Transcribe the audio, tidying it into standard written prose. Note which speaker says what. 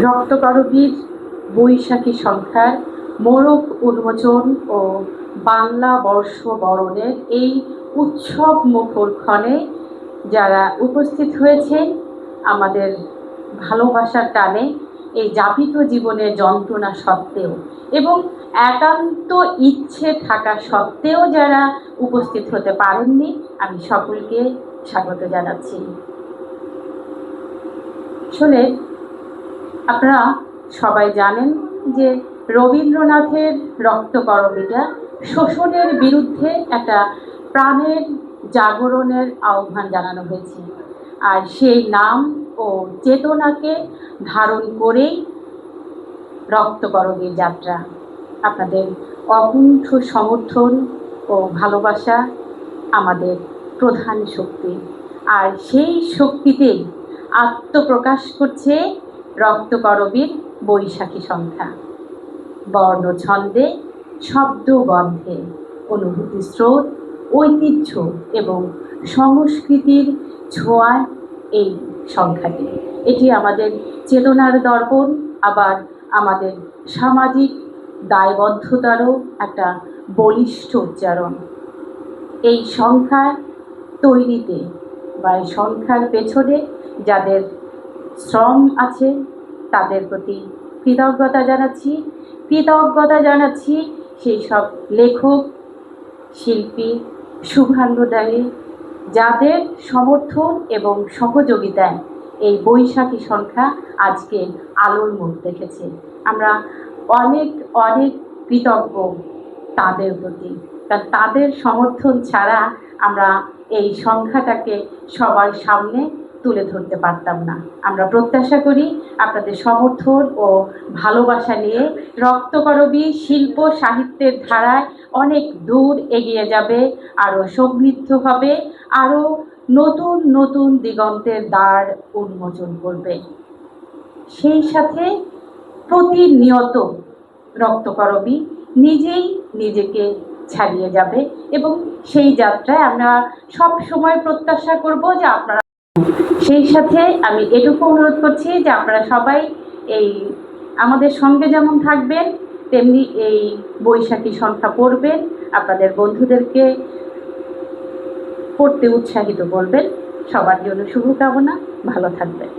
Speaker 1: রক্তকরবীর বৈশাখী সংখ্যার মোড়ক উন্মোচন ও বাংলা বর্ষ বরণের এই উৎসব মুখর ক্ষণে যারা উপস্থিত হয়েছেন, আমাদের ভালোবাসার টানে এই যাপিত জীবনের যন্ত্রণা সত্ত্বেও এবং একান্ত ইচ্ছে থাকা সত্ত্বেও যারা উপস্থিত হতে পারেননি, আমি সকলকে স্বাগত জানাচ্ছি। আসলে আপনারা সবাই জানেন যে রবীন্দ্রনাথের রক্তকরবীটা শোষণের বিরুদ্ধে একটা প্রাণের জাগরণের আহ্বান জানানো হয়েছে, আর সেই নাম ও চেতনাকে ধারণ করেই রক্তকরবীর যাত্রা। আপনাদের অকুণ্ঠ সমর্থন ও ভালোবাসা আমাদের প্রধান শক্তি, আর সেই শক্তিতেই আত্মপ্রকাশ করছে রক্তকরবীর বৈশাখী সংখ্যা। বর্ণ ছন্দে, শব্দ গন্ধে, অনুভূতি স্রোত, ঐতিহ্য এবং সংস্কৃতির ছোঁয়ায় এই সংখ্যাটি। এটি আমাদের চেতনার দর্পণ, আবার আমাদের সামাজিক দায়বদ্ধতারও একটা বলিষ্ঠ উচ্চারণ। এই সংখ্যা তৈরিতে বা এই সংখ্যার পেছনে যাদের শ্রম আছে তাদের প্রতি কৃতজ্ঞতা জানাচ্ছি সেই সব লেখক, শিল্পী, শুভানুধ্যায়ী যাদের সমর্থন এবং সহযোগিতায় এই বৈশাখী সংখ্যা আজকে আলোর মুখ দেখেছে। আমরা অনেক অনেক কৃতজ্ঞ তাদের প্রতি, কারণ তাদের সমর্থন ছাড়া আমরা এই সংখ্যাটাকে সবার সামনে তুলে ধরতে পারতাম না। আমরা প্রত্যাশা করি আপনাদের সমর্থন ও ভালোবাসা নিয়ে রক্তকরবী শিল্প সাহিত্যের ধারায় অনেক দূর এগিয়ে যাবে, আরও সমৃদ্ধ হবে, আরও নতুন নতুন দিগন্তের দ্বার উন্মোচন করবে। সেই সাথে প্রতিনিয়ত রক্তকরবী নিজেই নিজেকে ছাড়িয়ে যাবে এবং সেই যাত্রায় আমরা সব সময় প্রত্যাশা করব যে আপনারা। সেই সাথে আমি এটুকু অনুরোধ করছি যে আপনারা সবাই এই আমাদের সঙ্গে যেমন থাকবেন, তেমনি এই বৈশাখী সংখ্যা পড়বেন, আপনাদের বন্ধুদেরকে পড়তে উৎসাহিত করবেন। সবার জন্য শুভকামনা, ভালো থাকবেন।